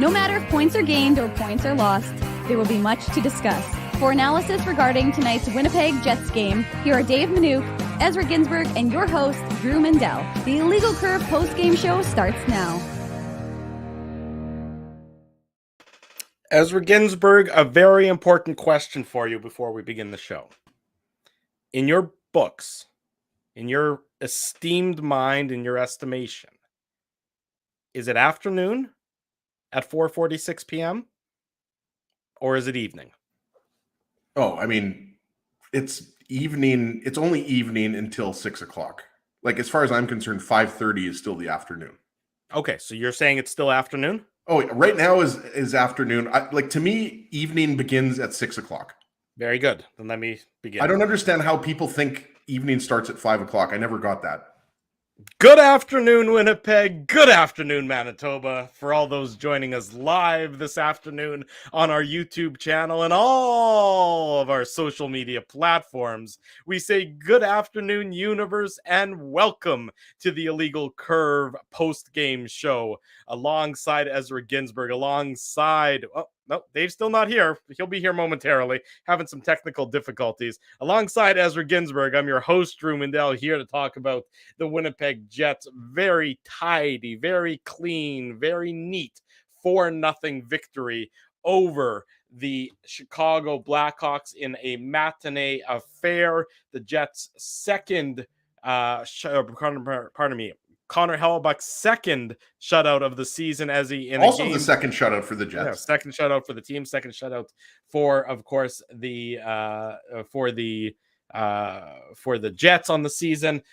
No matter if points are gained or points are lost, there will be much to discuss. For analysis regarding tonight's Winnipeg Jets game, here are Dave Manouk, Ezra Ginsburg, and your host, Drew Mandel. The Illegal Curve post-game show starts now. Ezra Ginsburg, a very important question for you before we begin the show. In your books, in your esteemed mind, in your estimation, is it afternoon at 4:46 p.m. or is it evening? Oh, I mean, it's evening. It's only evening until 6 o'clock. Like, as far as I'm concerned, 5:30 is still the afternoon. Okay, so you're saying it's still afternoon? Oh, right now is afternoon. To me, evening begins at 6 o'clock. Very good. Then let me begin. I don't understand how people think evening starts at 5 o'clock. I never got that. Good afternoon, Winnipeg. Good afternoon, Manitoba. For all those joining us live this afternoon on our YouTube channel and all of our social media platforms, we say good afternoon, universe, and welcome to the Illegal Curve post-game show alongside Ezra Ginsburg, alongside... Oh, no, Dave's still not here. He'll be here momentarily, having some technical difficulties. Alongside Ezra Ginsburg, I'm your host, Drew Mandel, here to talk about the Winnipeg Jets' very tidy, very clean, very neat 4-0 victory over the Chicago Blackhawks in a matinee affair. The Jets' second, Connor Hellebuyck's second shutout of the season as he in also a game. The second shutout for the Jets. Yeah, second shutout for the team, second shutout for, of course, the Jets on the season.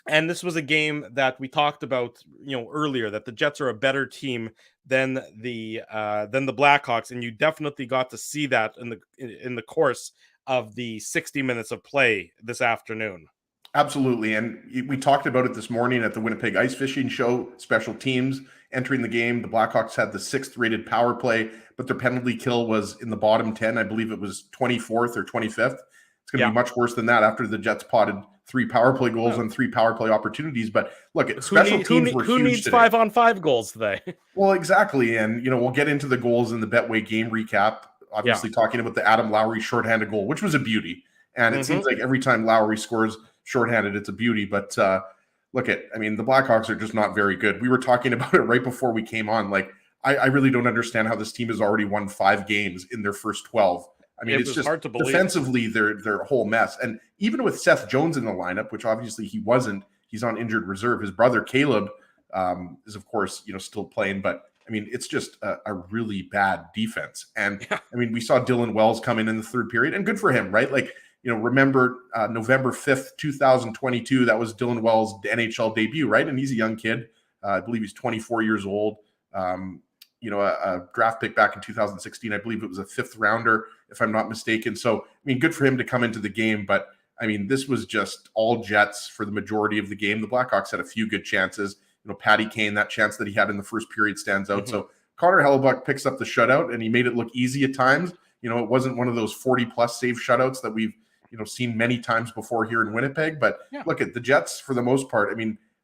And this was a game that we talked about, earlier, that the Jets are a better team than the Blackhawks, and you definitely got to see that in the course of the 60 minutes of play this afternoon. Absolutely. And we talked about it this morning at the Winnipeg Ice Fishing Show, special teams entering the game. The Blackhawks had the 6th rated power play, but their penalty kill was in the bottom 10. I believe it was 24th or 25th. It's going to be much worse than that after the Jets potted 3 power play goals and 3 power play opportunities. But look, special teams were huge. Who needs today. 5-on-5 goals today? Well, exactly. And, we'll get into the goals in the Betway game recap, obviously talking about the Adam Lowry shorthanded goal, which was a beauty. And it seems like every time Lowry scores shorthanded, it's a beauty. But the Blackhawks are just not very good. We were talking about it right before we came on. I really don't understand how this team has already won 5 games in their first 12. I mean, it's just hard to believe. Defensively, they're a whole mess. And even with Seth Jones in the lineup, which obviously he wasn't, he's on injured reserve. His brother Caleb is, of course, still playing. But I mean, it's just a really bad defense. And we saw Dylan Wells come in the third period, and good for him, right? Remember November 5th, 2022, that was Dylan Wells' NHL debut, right? And he's a young kid. I believe he's 24 years old. A draft pick back in 2016. I believe it was a 5th rounder, if I'm not mistaken. So, good for him to come into the game. But, this was just all Jets for the majority of the game. The Blackhawks had a few good chances. Patty Kane, that chance that he had in the first period stands out. So, Connor Hellebuyck picks up the shutout, and he made it look easy at times. It wasn't one of those 40-plus save shutouts that we've seen many times before here in Winnipeg. But look at the Jets for the most part.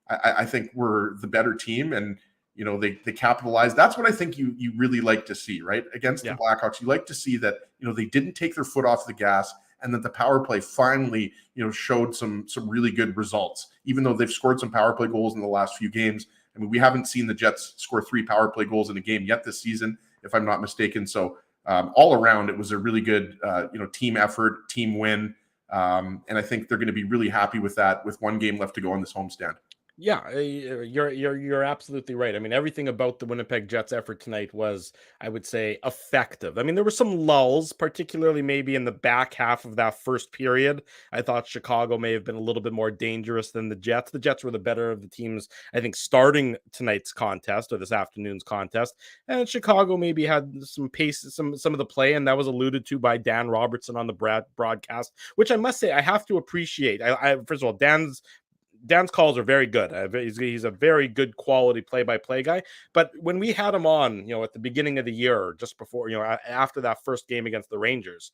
I think we're the better team, and they capitalized. That's what I think you really like to see, right? Against the Blackhawks, you like to see that they didn't take their foot off the gas, and that the power play finally showed some really good results. Even though they've scored some power play goals in the last few games, we haven't seen the Jets score 3 power play goals in a game yet this season, if I'm not mistaken. So all around, it was a really good team effort, team win. And I think they're going to be really happy with that with 1 game left to go on this homestand. Yeah, you're absolutely right. Everything about the Winnipeg Jets effort tonight was, I would say, effective. There were some lulls, particularly maybe in the back half of that first period. I thought Chicago may have been a little bit more dangerous than the Jets. The Jets were the better of the teams, I think, starting tonight's contest or this afternoon's contest. And Chicago maybe had some pace, some of the play, and that was alluded to by Dan Robertson on the broadcast, which I must say I have to appreciate. First of all, Dan's calls are very good. He's a very good quality play-by-play guy. But when we had him on, at the beginning of the year, just before, after that first game against the Rangers,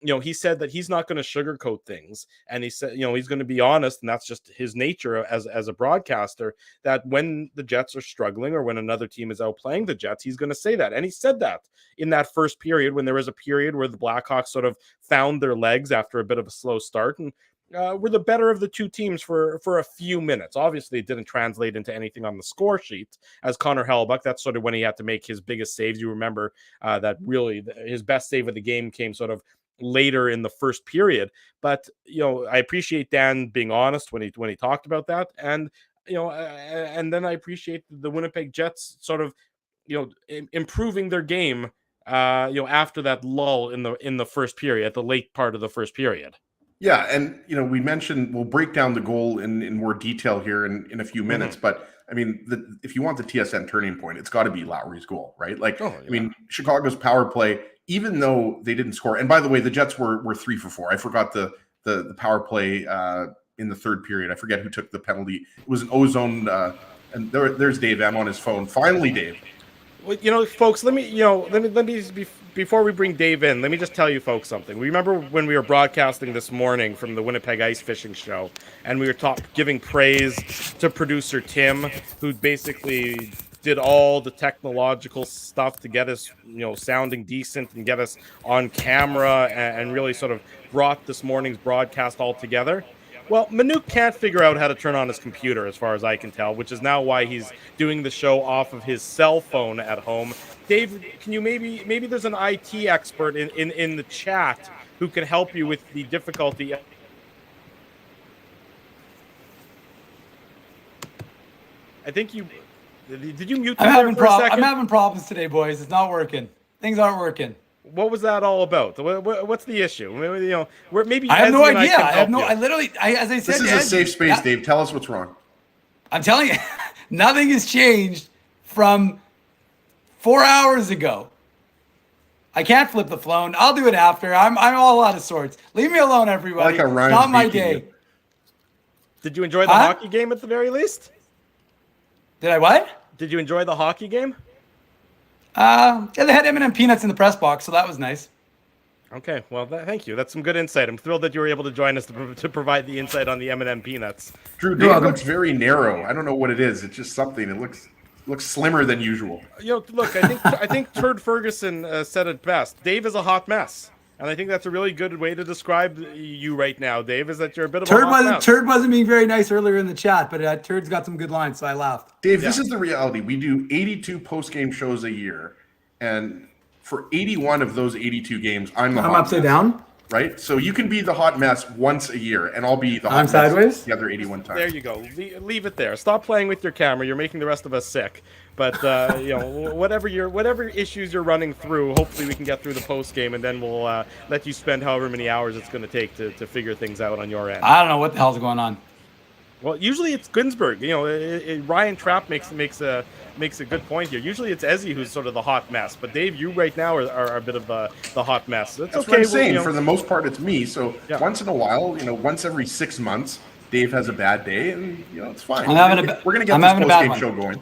he said that he's not going to sugarcoat things, and he said, he's going to be honest, and that's just his nature as a broadcaster, that when the Jets are struggling or when another team is outplaying the Jets, he's going to say that. And he said that in that first period, when there was a period where the Blackhawks sort of found their legs after a bit of a slow start and were the better of the two teams for a few minutes. Obviously, it didn't translate into anything on the score sheet. As Connor Hellebuck, that's sort of when he had to make his biggest saves. You remember that really his best save of the game came sort of later in the first period. But I appreciate Dan being honest when he talked about that, and and then I appreciate the Winnipeg Jets sort of improving their game after that lull in the first period, at the late part of the first period. Yeah, and we mentioned we'll break down the goal in more detail here in a few minutes, but I mean, if you want the TSN turning point, it's got to be Lowry's goal, right? Like, I mean, Chicago's power play, even though they didn't score, and by the way, the Jets were 3 for 4. I forgot the power play in the third period. I forget who took the penalty. It was an ozone, and there's Dave M on his phone. Finally, Dave. Well, folks, let me before we bring Dave in, let me just tell you folks something. Remember when we were broadcasting this morning from the Winnipeg Ice Fishing Show, and we were giving praise to producer Tim, who basically did all the technological stuff to get us, sounding decent and get us on camera and really sort of brought this morning's broadcast all together. Well, Manuk can't figure out how to turn on his computer, as far as I can tell, which is now why he's doing the show off of his cell phone at home. Dave, can you maybe there's an IT expert in the chat who can help you with the difficulty? I think did you mute? I'm having problems today, boys. It's not working. Things aren't working. What was that all about? What's the issue? Maybe I have no idea. I literally, as I said, this is a safe space, Dave. Tell us what's wrong. I'm telling you, nothing has changed from 4 hours ago. I can't flip the phone. I'll do it after. I'm all out of sorts. Leave me alone, everybody. It's not my day. Did you enjoy the hockey game at the very least? Did I what? Did you enjoy the hockey game? Yeah, they had M&M peanuts in the press box, so that was nice. Okay, well, thank you. That's some good insight. I'm thrilled that you were able to join us to provide the insight on the M&M peanuts. Drew, Dave looks very narrow. I don't know what it is. It's just something. It looks slimmer than usual. Look, I think Turd Ferguson said it best. Dave is a hot mess. And I think that's a really good way to describe you right now, Dave, is that you're a bit of a hot mess. Turd wasn't being very nice earlier in the chat, but Turd's got some good lines, so I laughed. Dave, This is the reality. We do 82 post-game shows a year, and for 81 of those 82 games, I'm upside down. Right? So you can be the hot mess once a year, and I'll be the hot mess sideways the other 81 times. There you go. Leave it there. Stop playing with your camera. You're making the rest of us sick. But whatever issues you're running through, hopefully we can get through the post game, and then we'll let you spend however many hours it's going to take to figure things out on your end. I don't know what the hell's going on. Well, usually it's Ginsburg. Ryan Trapp makes a good point here. Usually it's Ezzy who's sort of the hot mess, but Dave, you right now are a bit of the hot mess. That's okay. What I'm saying. For the most part, it's me. So once in a while, once every 6 months, Dave has a bad day, and it's fine. We're gonna get this post-game show going.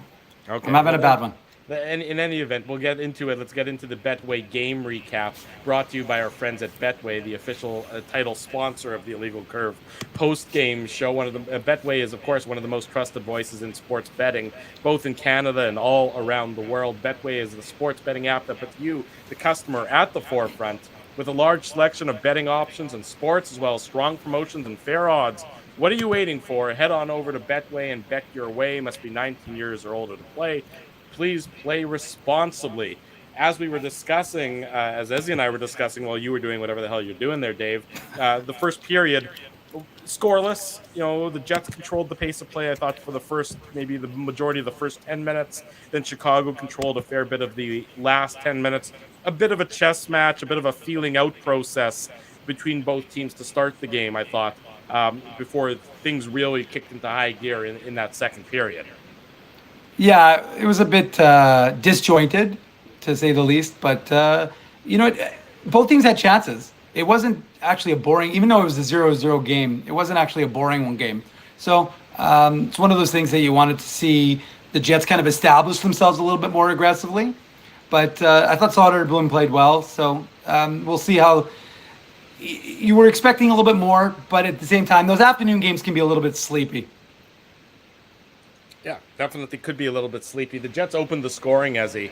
Okay. I'm having a bad one. In any event, we'll get into it. Let's get into the Betway game recap, brought to you by our friends at Betway, the official title sponsor of the Illegal Curve post-game show. Betway is, of course, one of the most trusted voices in sports betting, both in Canada and all around the world. Betway is the sports betting app that puts you, the customer, at the forefront, with a large selection of betting options and sports, as well as strong promotions and fair odds. What are you waiting for? Head on over to Betway and bet your way. Must be 19 years or older to play. Please play responsibly. As we were discussing, as Ezzy and I were discussing while you were doing whatever the hell you're doing there, Dave, the first period, scoreless. The Jets controlled the pace of play, I thought, for maybe the majority of the first 10 minutes. Then Chicago controlled a fair bit of the last 10 minutes. A bit of a chess match, a bit of a feeling out process between both teams to start the game, I thought, before things really kicked into high gear in that second period. Yeah, it was a bit disjointed, to say the least. But, both teams had chances. It wasn't actually a boring, even though it was a 0-0 game, it wasn't actually a boring one game. So it's one of those things that you wanted to see the Jets kind of establish themselves a little bit more aggressively. But I thought Soderblom played well. So we'll see how you were expecting a little bit more, but at the same time, those afternoon games can be a little bit sleepy. Yeah, definitely could be a little bit sleepy. The Jets opened the scoring as we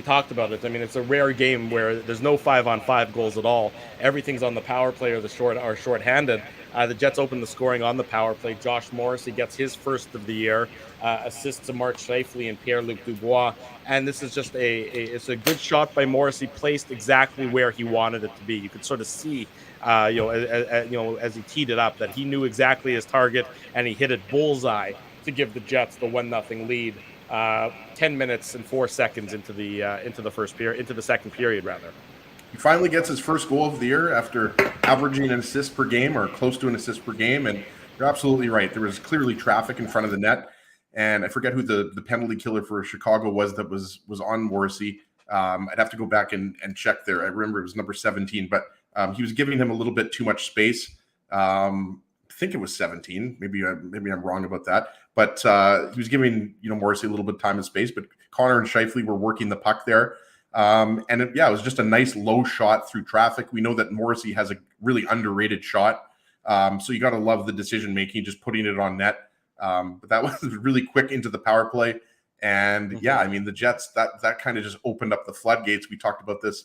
talked about it. I mean, it's a rare game where there's no 5-on-5 goals at all. Everything's on the power play or shorthanded. The Jets opened the scoring on the power play. Josh Morrissey gets his first of the year, assists to Mark Scheifele and Pierre-Luc Dubois, and this is just it's a good shot by Morrissey, placed exactly where he wanted it to be. You could sort of see, as he teed it up, that he knew exactly his target and he hit it bullseye to give the Jets the 1-0 lead. 10 minutes and 4 seconds into the second period, rather. He finally gets his first goal of the year after averaging an assist per game or close to an assist per game. And you're absolutely right. There was clearly traffic in front of the net. And I forget who the penalty killer for Chicago was that was on Morrissey. I'd have to go back and check there. I remember it was number 17, but he was giving him a little bit too much space. I think it was 17. Maybe I'm wrong about that. But he was giving Morrissey a little bit of time and space. But Connor and Scheifele were working the puck there. It was just a nice low shot through traffic. We know that Morrissey has a really underrated shot. So you got to love the decision making, just putting it on net. But that was really quick into the power play. And I mean, the Jets, that kind of just opened up the floodgates. We talked about this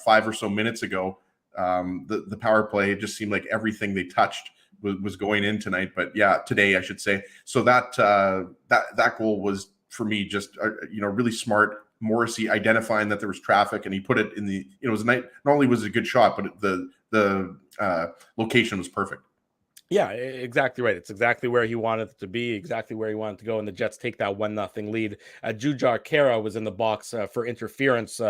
5 or so minutes ago. The power play, it just seemed like everything they touched was going in tonight. But today I should say. So that goal was for me just really smart. Morrissey identifying that there was traffic, and he put it in the it was not only was it a good shot, but the location was perfect. Yeah, exactly right. It's exactly where he wanted it to be, exactly where he wanted to go, and the Jets take that 1-0 lead. Jujhar Khaira was in the box for interference,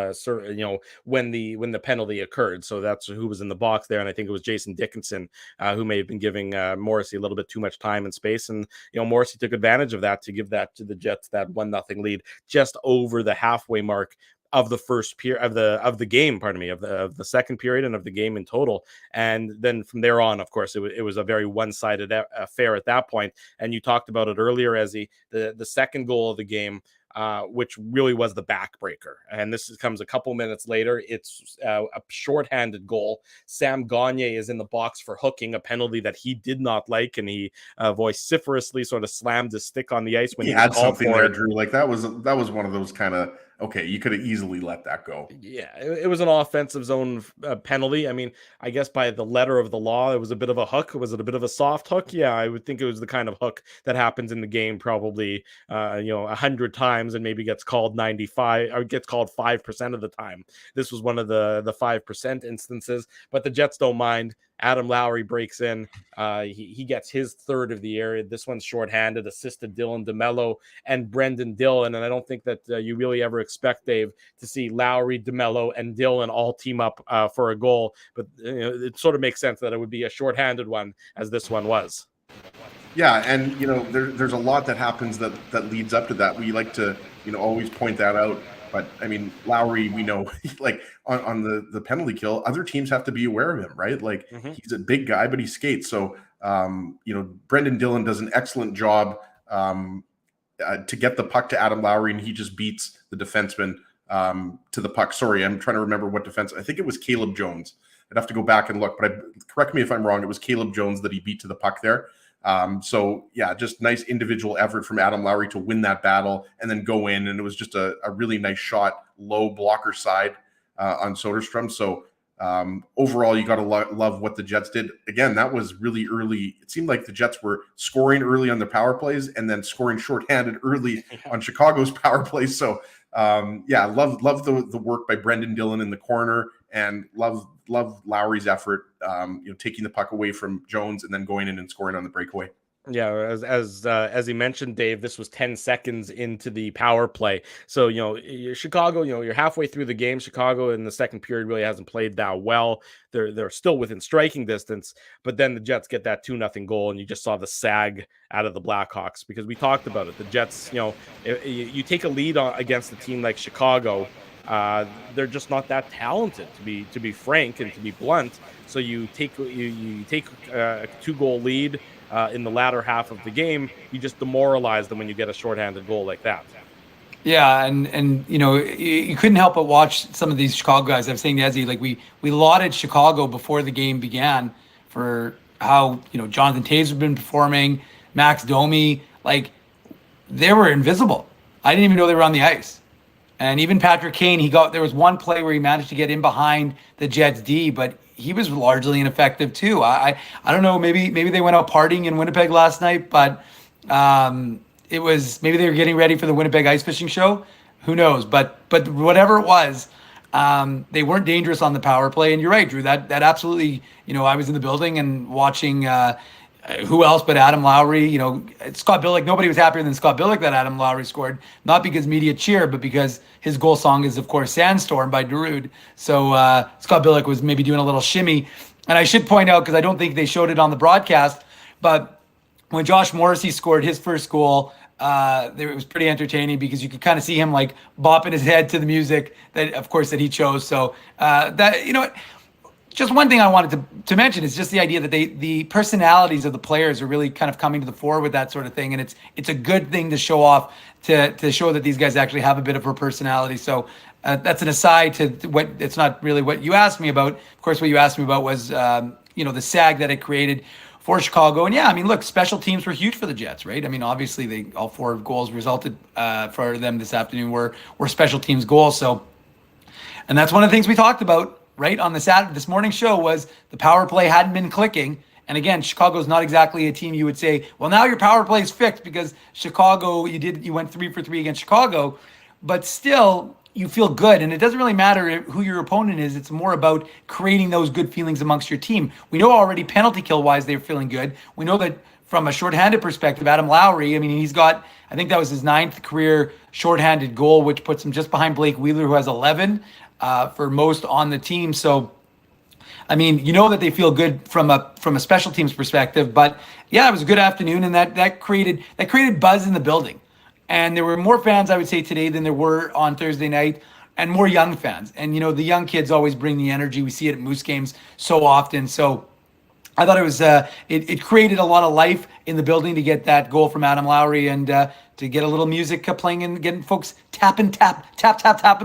when the penalty occurred. So that's who was in the box there, and I think it was Jason Dickinson who may have been giving Morrissey a little bit too much time and space, and Morrissey took advantage of that to give that to the Jets, that 1-0 lead, just over the halfway mark of the first period of the game, of the second period and of the game in total. And then from there on, of course, it was a very one-sided affair at that point. And you talked about it earlier, as the second goal of the game, which really was the backbreaker. And this comes a couple minutes later. It's a shorthanded goal. Sam Gagne is in the box for hooking, a penalty that he did not like, and he vociferously sort of slammed his stick on the ice when he had something there, Drew. Like that was one of those kind of, okay, you could have easily let that go. Yeah, it was an offensive zone penalty. I mean, I guess by the letter of the law, it was a bit of a hook. Was it a bit of a soft hook? Yeah, I would think it was the kind of hook that happens in the game probably 100 times and maybe gets called 95 or gets called 5% of the time. This was one of the 5% instances, but the Jets don't mind. Adam Lowry breaks in. He gets his third of the year. This one's shorthanded, assisted Dylan DeMello and Brendan Dillon. And I don't think that you really ever expect, Dave, to see Lowry, DeMello, and Dillon all team up for a goal. But it sort of makes sense that it would be a shorthanded one, as this one was. Yeah, and there's a lot that happens that leads up to that. We like to always point that out. But I mean, Lowry, we know, like on the penalty kill, other teams have to be aware of him, right? Like he's a big guy, but he skates. So Brendan Dillon does an excellent job to get the puck to Adam Lowry, and he just beats the defenseman to the puck. Sorry, I'm trying to remember what defense. I think it was Caleb Jones. I'd have to go back and look, but correct me if I'm wrong. It was Caleb Jones that he beat to the puck there. Just nice individual effort from Adam Lowry to win that battle and then go in. And it was just a really nice shot, low blocker side on Soderstrom. So overall, you got to love what the Jets did. Again, that was really early. It seemed like the Jets were scoring early on their power plays and then scoring shorthanded early on Chicago's power plays. So love the work by Brendan Dillon in the corner, and love Lowry's effort, taking the puck away from Jones and then going in and scoring on the breakaway. Yeah, as he mentioned, Dave, this was 10 seconds into the power play. So, Chicago, you're halfway through the game. Chicago in the second period really hasn't played that well. They're still within striking distance, but then the Jets get that 2-0 goal, and you just saw the sag out of the Blackhawks, because we talked about it. The Jets, you take a lead against a team like Chicago. They're just not that talented, to be frank and to be blunt. So you take a 2-goal lead in the latter half of the game. You just demoralize them when you get a shorthanded goal like that. Yeah, and you couldn't help but watch some of these Chicago guys. I was saying to Ezzy, like we lauded Chicago before the game began for how Jonathan Taves had been performing, Max Domi, like they were invisible. I didn't even know they were on the ice. And even Patrick Kane, there was one play where he managed to get in behind the Jets D, but he was largely ineffective too. I don't know, maybe they went out partying in Winnipeg last night, but it was maybe they were getting ready for the Winnipeg ice fishing show. Who knows? But whatever it was, they weren't dangerous on the power play. And you're right, Drew. That absolutely. I was in the building and watching. Who else but Adam Lowry? Scott Billick. Nobody was happier than Scott Billick that Adam Lowry scored. Not because media cheered, but because his goal song is, of course, "Sandstorm" by Darude. So Scott Billick was maybe doing a little shimmy. And I should point out, because I don't think they showed it on the broadcast, but when Josh Morrissey scored his first goal, it was pretty entertaining because you could kind of see him like bopping his head to the music that he chose. So just one thing I wanted to mention is just the idea that the personalities of the players are really kind of coming to the fore with that sort of thing, and it's a good thing to show off to show that these guys actually have a bit of a personality. So that's an aside to what it's not really what you asked me about. Of course, what you asked me about was the sag that it created for Chicago. And yeah, I mean, look, special teams were huge for the Jets, right? I mean, obviously all 4 goals resulted for them this afternoon were special teams goals. So, and that's one of the things we talked about, right, on this morning's show was the power play hadn't been clicking. And again, Chicago's not exactly a team you would say, well, now your power play is fixed because Chicago, you went 3 for 3 against Chicago, but still you feel good. And it doesn't really matter who your opponent is. It's more about creating those good feelings amongst your team. We know already penalty kill wise, they're feeling good. We know that from a shorthanded perspective, Adam Lowry, I mean, he's got, I think that was his 9th career shorthanded goal, which puts him just behind Blake Wheeler, who has 11 for most on the team. So, I mean, that they feel good from a special teams perspective, but yeah, it was a good afternoon, and that created buzz in the building. And there were more fans, I would say, today than there were on Thursday night, and more young fans. And, the young kids always bring the energy. We see it at Moose games so often. So I thought it was, it created a lot of life in the building to get that goal from Adam Lowry and to get a little music playing and getting folks tapping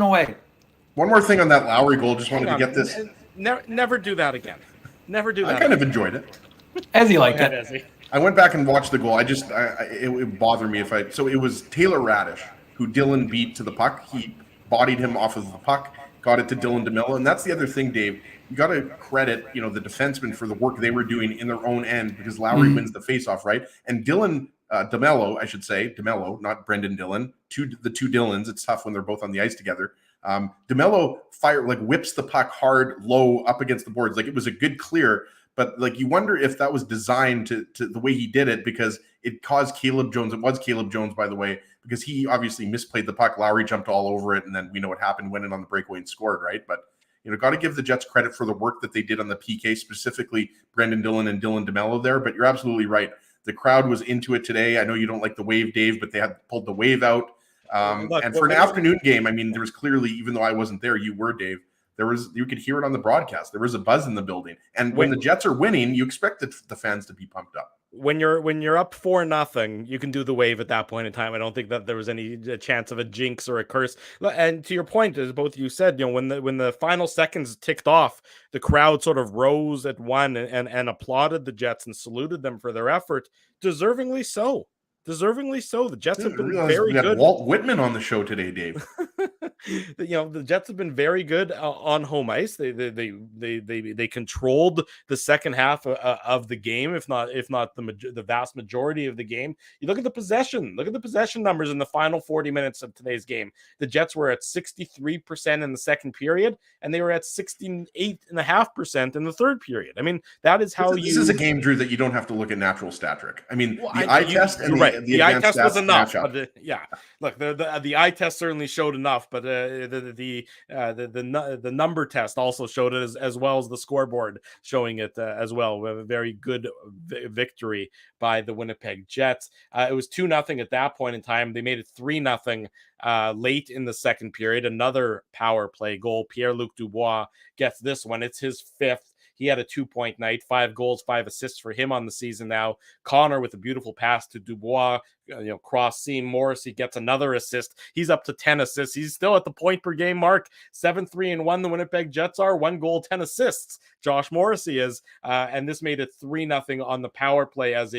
away. One more thing on that Lowry goal. Just wanted to get this. Never do that again. Never do that. I kind of enjoyed it. Ezzy liked it. I went back and watched the goal. It bothered me so it was Taylor Radish who Dylan beat to the puck. He bodied him off of the puck, got it to Dylan DeMello. And that's the other thing, Dave. You got to credit, the defensemen for the work they were doing in their own end because Lowry wins the faceoff, right? And Dylan DeMello, I should say, DeMello, not Brendan Dillon, the two Dylans. It's tough when they're both on the ice together. DeMello whips the puck hard, low, up against the boards. Like it was a good clear, but like you wonder if that was designed to the way he did it because it caused Caleb Jones. It was Caleb Jones, by the way, because he obviously misplayed the puck. Lowry jumped all over it, and then we know what happened, went in on the breakaway and scored, right? But got to give the Jets credit for the work that they did on the PK, specifically Brendan Dillon and Dylan DeMello there. But you're absolutely right. The crowd was into it today. I know you don't like the wave, Dave, but they had pulled the wave out. And for an afternoon game, I mean, there was clearly, even though I wasn't there, you were, Dave. You could hear it on the broadcast. There was a buzz in the building. And when the Jets are winning, you expect the fans to be pumped up. When you're up 4-0, you can do the wave at that point in time. I don't think that there was any chance of a jinx or a curse. And to your point, as both of you said, when the final seconds ticked off, the crowd sort of rose at one and applauded the Jets and saluted them for their effort, deservingly so. The Jets have been very good. Walt Whitman on the show today, Dave. The Jets have been very good on home ice. They controlled the second half of the game, if not the vast majority of the game. You look at the possession. Look at the possession numbers in the final 40 minutes of today's game. The Jets were at 63% in the second period, and they were at 68.5% in the third period. I mean, that is how this is a game, Drew, that you don't have to look at natural stat trick. I mean, eye test and the eye test was enough. But look, the eye test certainly showed enough, but the number test also showed it as well as the scoreboard showing it as well. We have a very good victory by the Winnipeg Jets. It was 2-0 at that point in time. They made it 3-0 late in the second period. Another power play goal. Pierre-Luc Dubois gets this one. It's his 5th. He had a 2-point night, 5 goals, 5 assists for him on the season now. Connor with a beautiful pass to Dubois, cross seam. Morrissey gets another assist. He's up to 10 assists. He's still at the point per game mark. 7-3-1. The Winnipeg Jets are 1 goal, 10 assists. Josh Morrissey is, and this made it 3-0 on the power play as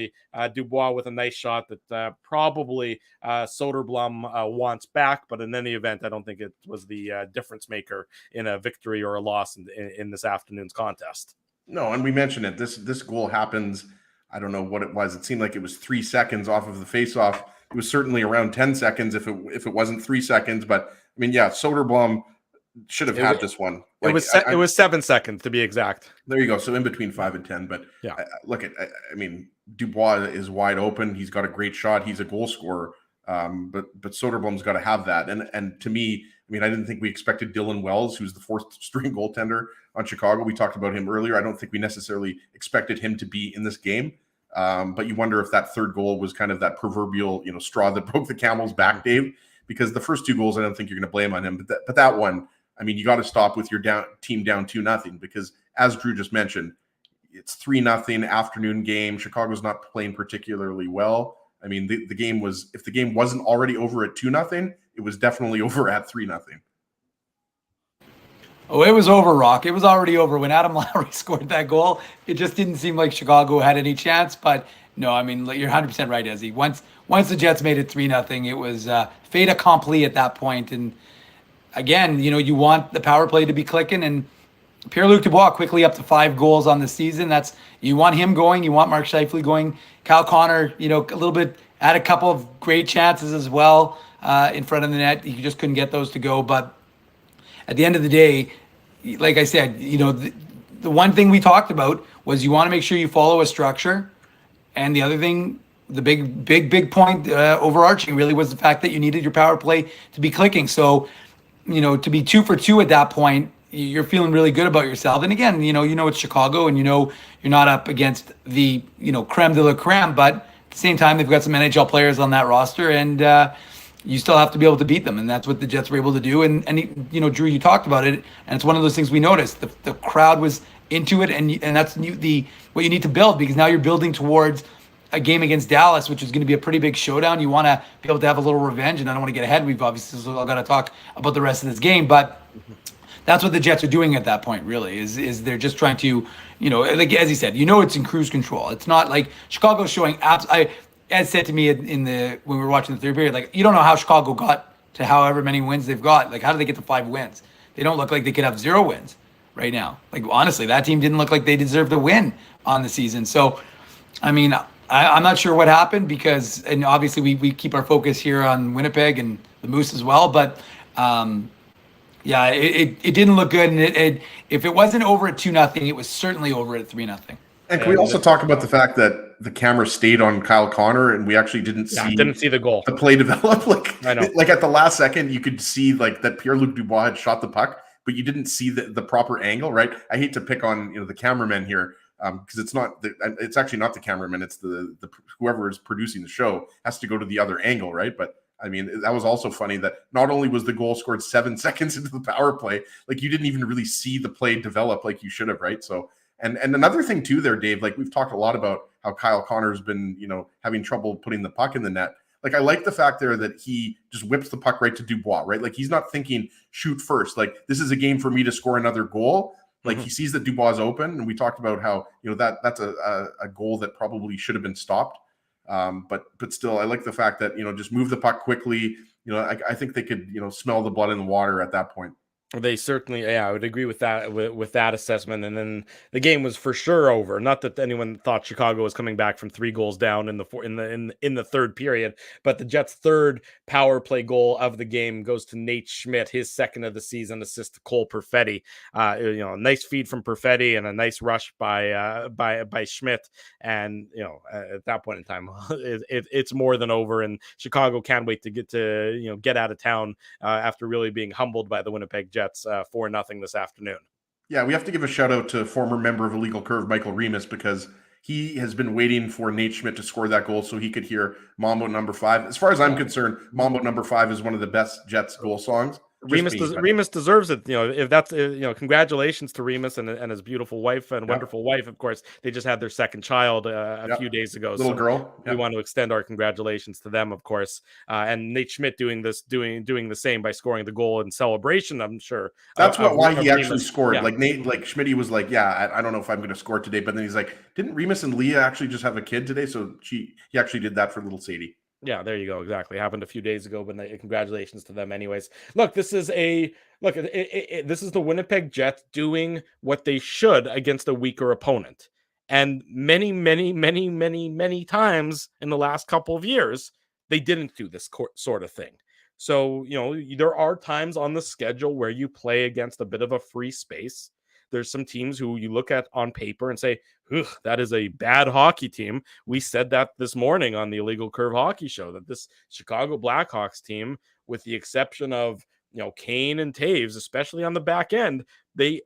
Dubois with a nice shot that probably Soderblom wants back. But in any event, I don't think it was the difference maker in a victory or a loss in this afternoon's contest. No, and we mentioned it. This goal happens. I don't know what it was. It seemed like it was 3 seconds off of the faceoff. It was certainly around 10 seconds if it wasn't 3 seconds. But I mean, yeah, Soderblom should have had this one. Like, it was 7 seconds to be exact. There you go. So in between 5 and 10. But yeah, I mean, Dubois is wide open. He's got a great shot. He's a goal scorer. But Soderblom's got to have that. And to me, I mean, I didn't think we expected Dylan Wells, who's the 4th string goaltender on Chicago. We talked about him earlier. I don't think we necessarily expected him to be in this game. But you wonder if that third goal was kind of that proverbial, straw that broke the camel's back, Dave, because the first 2 goals, I don't think you're going to blame on him. But that one, I mean, you got to stop with your team down 2-0, because as Drew just mentioned, it's 3-0 afternoon game. Chicago's not playing particularly well. I mean, the game was, if the game wasn't already over at 2-0, it was definitely over at 3-0. Oh, it was over, Rock. It was already over when Adam Lowry scored that goal. It just didn't seem like Chicago had any chance. But no, I mean, you're 100% right, Ezzy. Once the Jets made it 3-0, it was fait accompli at that point. And again, you want the power play to be clicking. And Pierre-Luc Dubois quickly up to 5 goals on the season. You want him going. You want Mark Scheifele going. Kyle Connor, a little bit, had a couple of great chances as well in front of the net. He just couldn't get those to go. But at the end of the day, like I said, the one thing we talked about was you want to make sure you follow a structure. And the other thing, the big point overarching really was the fact that you needed your power play to be clicking. So, to be 2 for 2 at that point, you're feeling really good about yourself. And again, it's Chicago, and you're not up against the, creme de la creme, but at the same time, they've got some NHL players on that roster, and you still have to be able to beat them. And that's what the Jets were able to do. And Drew, you talked about it, and it's one of those things we noticed. The crowd was into it, and that's what you need to build, because now you're building towards a game against Dallas, which is going to be a pretty big showdown. You want to be able to have a little revenge, and I don't want to get ahead. We've obviously still got to talk about the rest of this game, but that's what the Jets are doing at that point, really, is they're just trying to, like as he said, it's in cruise control. It's not like Chicago's showing Ed said to me when we were watching the third period, like, you don't know how Chicago got to however many wins they've got. Like, how do they get to 5 wins? They don't look like they could have 0 wins right now. Like, honestly, that team didn't look like they deserved a win on the season. So, I mean, I'm not sure what happened, and obviously we keep our focus here on Winnipeg and the Moose as well, but yeah, it didn't look good. And if it wasn't over at 2-0, it was certainly over at 3-0. And can we also talk about the fact that the camera stayed on Kyle Connor, and we actually didn't see the goal, the play develop? I know. Like at the last second, you could see like that Pierre-Luc Dubois had shot the puck, but you didn't see the proper angle, right? I hate to pick on the cameraman here, because it's actually not the cameraman, it's the whoever is producing the show has to go to the other angle, right? But I mean, that was also funny that not only was the goal scored 7 seconds into the power play, like you didn't even really see the play develop like you should have, right? So, and another thing too there, Dave, like we've talked a lot about how Kyle Connor's been, having trouble putting the puck in the net. Like, I like the fact there that he just whips the puck right to Dubois, right? Like, he's not thinking shoot first. Like, this is a game for me to score another goal. Like, he sees that Dubois is open, and we talked about how, that's a goal that probably should have been stopped. But still, I like the fact that, just move the puck quickly. I think they could, smell the blood in the water at that point. They certainly, yeah, I would agree with that, with that assessment. And then the game was for sure over. Not that anyone thought Chicago was coming back from 3 goals down in the third period, but the Jets' third power play goal of the game goes to Nate Schmidt, his 2nd of the season, assist to Cole Perfetti. A nice feed from Perfetti and a nice rush by Schmidt. And at that point in time, it's more than over. And Chicago can't wait to get out of town after really being humbled by the Winnipeg Jets 4-0 this afternoon. Yeah, we have to give a shout out to former member of Illegal Curve, Michael Remus, because he has been waiting for Nate Schmidt to score that goal so he could hear Mambo Number 5. As far as I'm concerned, Mambo Number 5 is one of the best Jets goal songs. Remus deserves it. If that's congratulations to Remus and his beautiful wife and wonderful wife. Of course, they just had their second child a few days ago. Little girl. We want to extend our congratulations to them, of course. And Nate Schmidt doing the same by scoring the goal in celebration. I'm sure that's why he actually scored. Yeah. Like Schmidt was like, yeah, I don't know if I'm going to score today, but then he's like, didn't Remus and Leah actually just have a kid today? So he actually did that for little Sadie. Yeah, there you go. Exactly. Happened a few days ago, but congratulations to them anyways. Look, this is the Winnipeg Jets doing what they should against a weaker opponent. And many, many, many, many, many times in the last couple of years, they didn't do this sort of thing. So, there are times on the schedule where you play against a bit of a free space. There's some teams who you look at on paper and say, that is a bad hockey team. We said that this morning on the Illegal Curve Hockey Show, that this Chicago Blackhawks team, with the exception of Kane and Taves, especially on the back end, they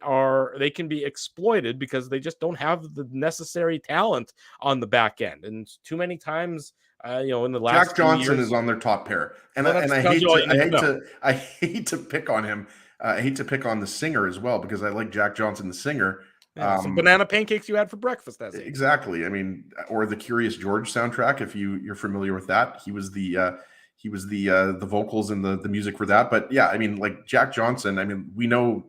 can be exploited because they just don't have the necessary talent on the back end. And too many times, in the last Jack Johnson years, is on their top pair, and I hate to pick on him. I hate to pick on the singer as well because I like Jack Johnson, the singer. Some banana pancakes you had for breakfast, exactly. I mean, or the Curious George soundtrack, if you're familiar with that. He was the vocals and the music for that. But yeah, I mean, like Jack Johnson. I mean, we know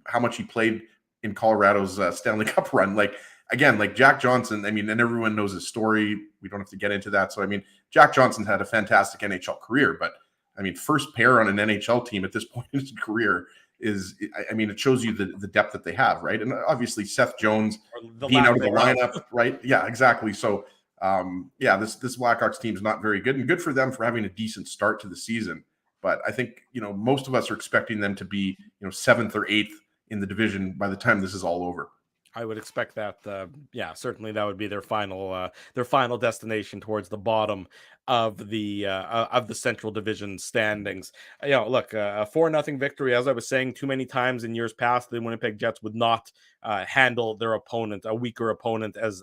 how much he played in Colorado's Stanley Cup run. Like again, like Jack Johnson. I mean, and everyone knows his story. We don't have to get into that. So I mean, Jack Johnson had a fantastic NHL career, but I mean, first pair on an NHL team at this point in his career it shows you the depth that they have, right? And obviously Seth Jones being out of the lineup, right? Yeah, exactly. So, this Blackhawks team is not very good, and good for them for having a decent start to the season. But I think, most of us are expecting them to be, 7th or 8th in the division by the time this is all over. I would expect that. Certainly that would be their final destination towards the bottom of the Central Division standings. A 4-0 victory. As I was saying, too many times in years past, the Winnipeg Jets would not handle their opponent, a weaker opponent, as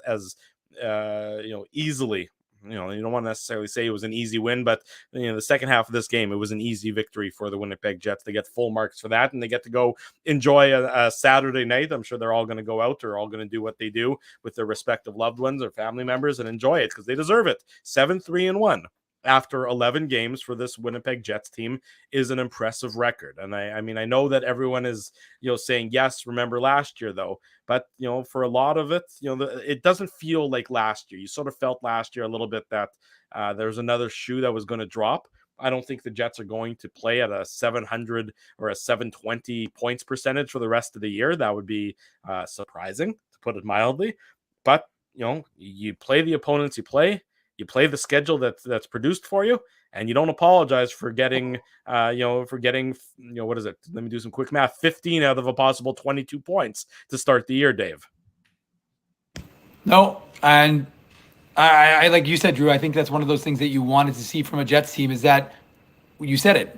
easily. You don't want to necessarily say it was an easy win, but the second half of this game, it was an easy victory for the Winnipeg Jets. They get full marks for that, and they get to go enjoy a Saturday night. I'm sure they're all going to go out. They're all going to do what they do with their respective loved ones or family members and enjoy it because they deserve it. 7-3-1 after 11 games for this Winnipeg Jets team is an impressive record. And I mean, I know that everyone is, saying, yes, remember last year though, but for a lot of it, it doesn't feel like last year. You sort of felt last year a little bit that there was another shoe that was going to drop. I don't think the Jets are going to play at a 700 or a 720 points percentage for the rest of the year. That would be surprising, to put it mildly. But, you play the opponents you play the schedule that's produced for you, and you don't apologize for getting, what is it? Let me do some quick math. 15 out of a possible 22 points to start the year, Dave. No, and I like you said, Drew, I think that's one of those things that you wanted to see from a Jets team is that you said it.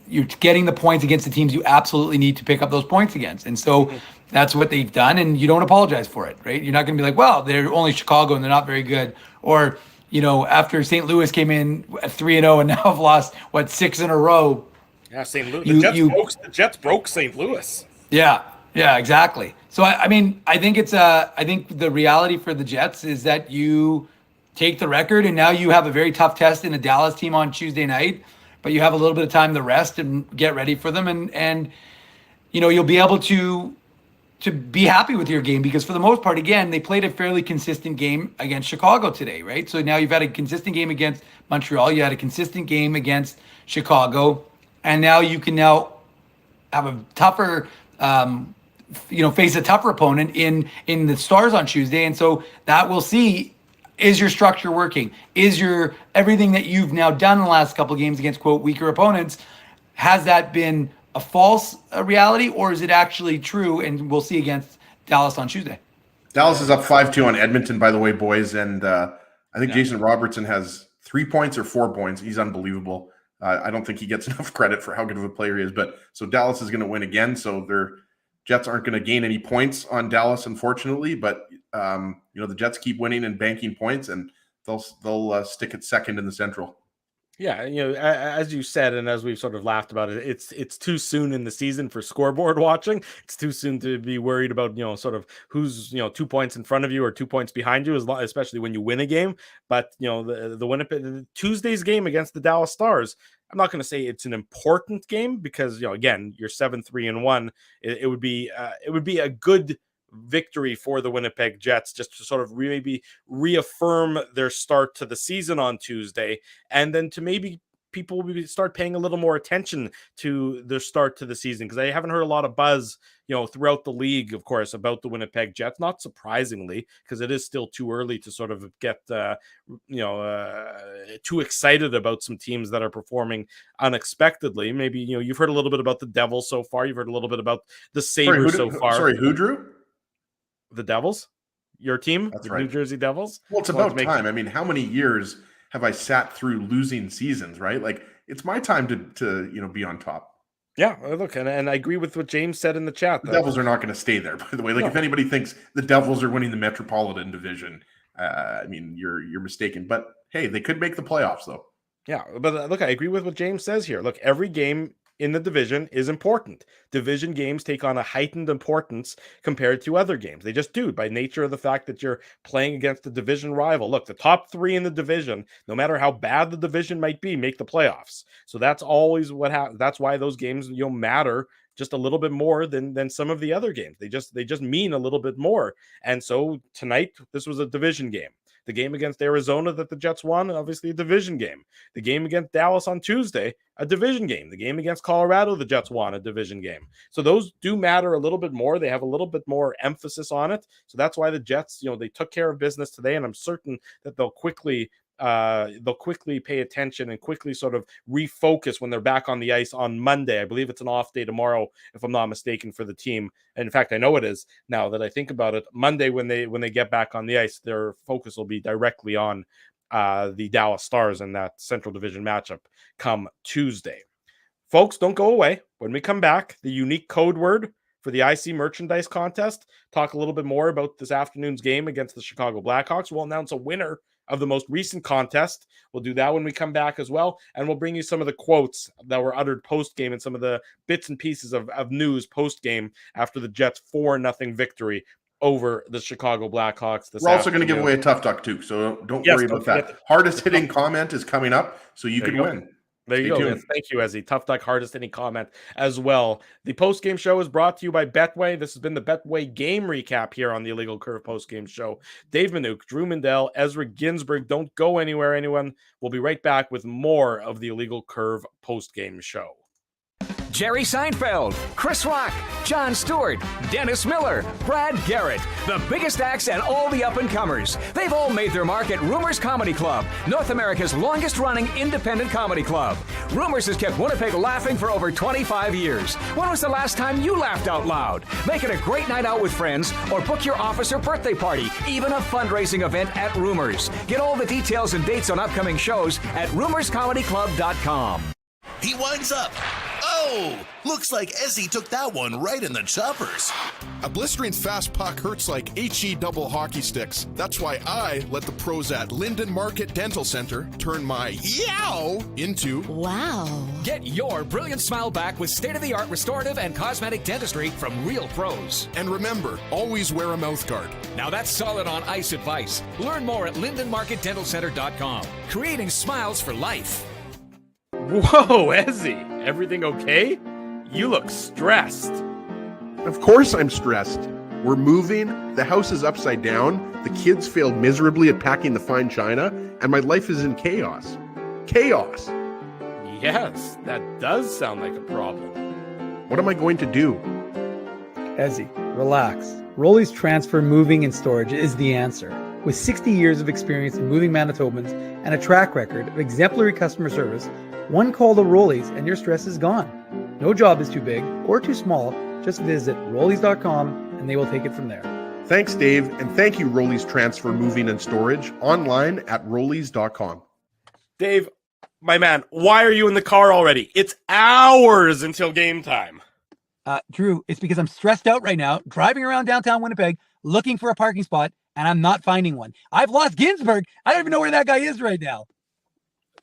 You're getting the points against the teams you absolutely need to pick up those points against. And so that's what they've done, and you don't apologize for it, right? You're not going to be like, well, they're only Chicago and they're not very good. Or, after St. Louis came in at 3-0 and now have lost, 6 in a row. Yeah, St. Louis. The Jets broke St. Louis. Yeah, exactly. So, I think the reality for the Jets is that you take the record, and now you have a very tough test in a Dallas team on Tuesday night, but you have a little bit of time to rest and get ready for them. And you'll be able to be happy with your game because for the most part, again, they played a fairly consistent game against Chicago today, right? So now you've had a consistent game against Montreal. You had a consistent game against Chicago. And now you can have a tougher, face a tougher opponent in the Stars on Tuesday. And so that we'll see, is your structure working? Is your everything that you've now done in the last couple of games against, quote, weaker opponents, has that been a false reality, or is it actually true? And we'll see against Dallas on Tuesday. Dallas is up 5-2 on Edmonton, by the way, boys. And I think Jason Robertson has 3 points or 4 points. He's unbelievable. I don't think he gets enough credit for how good of a player he is. But so Dallas is going to win again. So their Jets aren't going to gain any points on Dallas, unfortunately. But the Jets keep winning and banking points, and they'll stick at second in the Central. Yeah, as you said, and as we've sort of laughed about it, it's too soon in the season for scoreboard watching. It's too soon to be worried about, sort of who's 2 points in front of you or 2 points behind you, especially when you win a game. But the Winnipeg Tuesday's game against the Dallas Stars, I'm not going to say it's an important game because again, you're 7-3-1. It would be a good victory for the Winnipeg Jets just to sort of maybe reaffirm their start to the season on Tuesday, and then to maybe people will start paying a little more attention to their start to the season, because I haven't heard a lot of buzz throughout the league, of course, about the Winnipeg Jets, not surprisingly, because it is still too early to sort of get too excited about some teams that are performing unexpectedly. Maybe you've heard a little bit about the Devils so far, you've heard a little bit about the Sabres so far. Sorry, who, Drew? The Devils, your team, That's the right. New Jersey Devils. Well, it's about time. I mean, how many years have I sat through losing seasons, right? Like, it's my time to be on top. Yeah, look, and I agree with what James said in the chat. The Devils are not going to stay there, by the way. Like, if anybody thinks the Devils are winning the Metropolitan Division, I mean, you're mistaken. But hey, they could make the playoffs, though. Yeah, but look, I agree with what James says here. Look, every game in the division is important. Division games take on a heightened importance compared to other games. They just do, by nature of the fact that you're playing against a division rival. Look, the top three in the division, no matter how bad the division might be, make the playoffs. So that's always what happens. That's why those games matter just a little bit more than some of the other games. They just mean a little bit more. And so tonight, this was a division game. The game against Arizona that the Jets won, obviously a division game. The game against Dallas on Tuesday, a division game. The game against Colorado, the Jets won, a division game. So those do matter a little bit more. They have a little bit more emphasis on it. So that's why the Jets, they took care of business today, and I'm certain that they'll quickly pay attention and quickly sort of refocus when they're back on the ice on Monday. I believe it's an off day tomorrow, if I'm not mistaken, for the team. And in fact, I know it is now that I think about it. Monday, when they get back on the ice, their focus will be directly on the Dallas Stars in that Central Division matchup come Tuesday. Folks, don't go away. When we come back, the unique code word for the IC merchandise contest, talk a little bit more about this afternoon's game against the Chicago Blackhawks. We'll announce a winner of the most recent contest. We'll do that when we come back as well. And we'll bring you some of the quotes that were uttered post-game and some of the bits and pieces of news post-game after the Jets 4-0 victory over the Chicago Blackhawks. We're also going to give away a Tough Duck too, so don't worry about that. Hardest hitting comment is coming up, so you can win. There you go. Yes, thank you, Ezzy. Tough Duck, hardest any comment as well. The post-game show is brought to you by Betway. This has been the Betway game recap here on the Illegal Curve post-game show. Dave Manouk, Drew Mindell, Ezra Ginsburg. Don't go anywhere, anyone. We'll be right back with more of the Illegal Curve post-game show. Jerry Seinfeld, Chris Rock, Jon Stewart, Dennis Miller, Brad Garrett, the biggest acts and all the up-and-comers. They've all made their mark at Rumors Comedy Club, North America's longest-running independent comedy club. Rumors has kept Winnipeg laughing for over 25 years. When was the last time you laughed out loud? Make it a great night out with friends or book your office or birthday party, even a fundraising event at Rumors. Get all the details and dates on upcoming shows at rumorscomedyclub.com. He winds up. Oh, looks like Ezzy took that one right in the choppers. A blistering fast puck hurts like HE double hockey sticks. That's why I let the pros at Linden Market Dental Center turn my yow into wow. Get your brilliant smile back with state-of-the-art restorative and cosmetic dentistry from real pros. And remember, always wear a mouth guard. Now that's solid on ice advice. Learn more at lindenmarketdentalcenter.com. Creating smiles for life. Whoa, Ezzy, everything okay? You look stressed. Of course I'm stressed. We're moving, the house is upside down, the kids failed miserably at packing the fine china, and my life is in chaos. Chaos! Yes, that does sound like a problem. What am I going to do? Ezzy, relax. Rolly's Transfer Moving and Storage is the answer. With 60 years of experience in moving Manitobans and a track record of exemplary customer service, one call to Rolly's and your stress is gone. No job is too big or too small. Just visit Rollies.com and they will take it from there. Thanks, Dave, and thank you, Rollies Transfer Moving and Storage, online at Rollies.com. Dave, my man, why are you in the car already? It's hours until game time. Drew, it's because I'm stressed out right now, driving around downtown Winnipeg, looking for a parking spot, and I'm not finding one. I've lost Ginsburg. I don't even know where that guy is right now.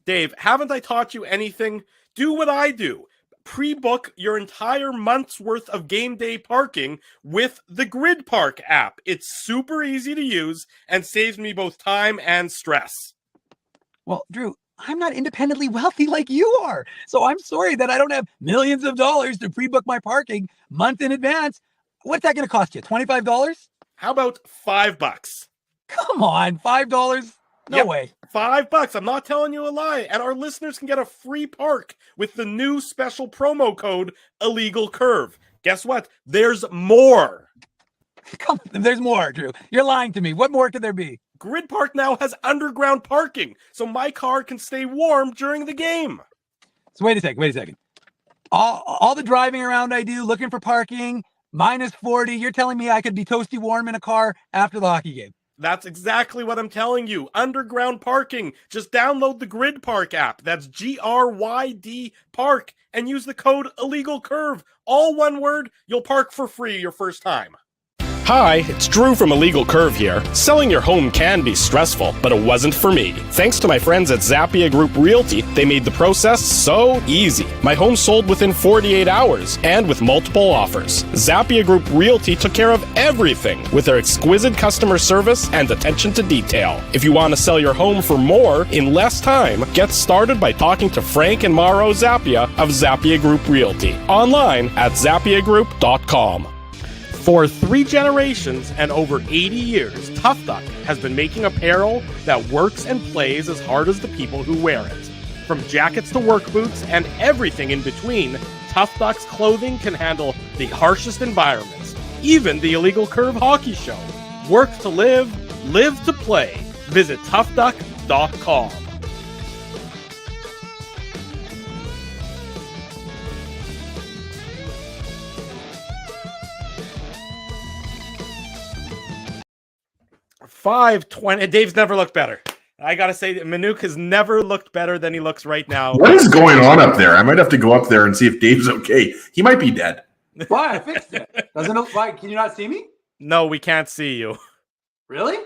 Dave, haven't I taught you anything? Do what I do. Pre-book your entire month's worth of game day parking with the Grid Park app. It's super easy to use and saves me both time and stress. Well, Drew, I'm not independently wealthy like you are. So I'm sorry that I don't have millions of dollars to pre-book my parking month in advance. What's that going to cost you? $25? How about $5? Come on, $5? No way. $5. I'm not telling you a lie. And our listeners can get a free park with the new special promo code Illegal Curve. Guess what? There's more. There's more, Drew. You're lying to me. What more could there be? Grid Park now has underground parking, so my car can stay warm during the game. So wait a second. All the driving around I do, looking for parking, minus 40, you're telling me I could be toasty warm in a car after the hockey game? That's exactly what I'm telling you. Underground parking. Just download the Grid Park app. That's GRYD Park and use the code Illegal Curve. All one word. You'll park for free your first time. Hi, it's Drew from Illegal Curve here. Selling your home can be stressful, but it wasn't for me. Thanks to my friends at Zappia Group Realty, they made the process so easy. My home sold within 48 hours and with multiple offers. Zappia Group Realty took care of everything with their exquisite customer service and attention to detail. If you want to sell your home for more in less time, get started by talking to Frank and Mauro Zappia of Zappia Group Realty. Online at zappiagroup.com. For 3 generations and over 80 years, Tough Duck has been making apparel that works and plays as hard as the people who wear it. From jackets to work boots and everything in between, Tough Duck's clothing can handle the harshest environments, even the Illegal Curve hockey show. Work to live, live to play. Visit toughduck.com. $5.20. Dave's never looked better. I gotta say, Manuk has never looked better than he looks right now. What is going on up there? I might have to go up there and see if Dave's okay. He might be dead. Why? I fixed it. Doesn't it? Why? Can you not see me? No, we can't see you. Really?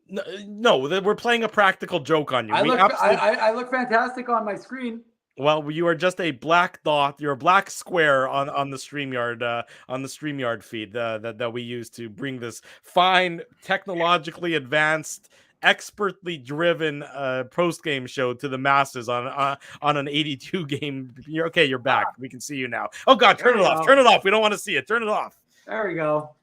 No, we're playing a practical joke on you. I look fantastic on my screen. Well, you are just a black dot. You're a black square on the StreamYard feed that we use to bring this fine, technologically advanced, expertly driven post game show to the masses on an 82 game. You're okay. You're back. We can see you now. Oh God, turn it off. Turn it off. We don't want to see it. Turn it off. There we go.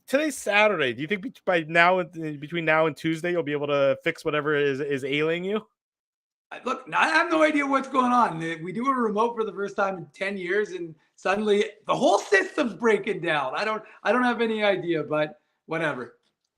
Today's Saturday. Do you think between now and Tuesday you'll be able to fix whatever is ailing you? Look, I have no idea what's going on. We do a remote for the first time in 10 years, and suddenly the whole system's breaking down. I don't have any idea, but whatever.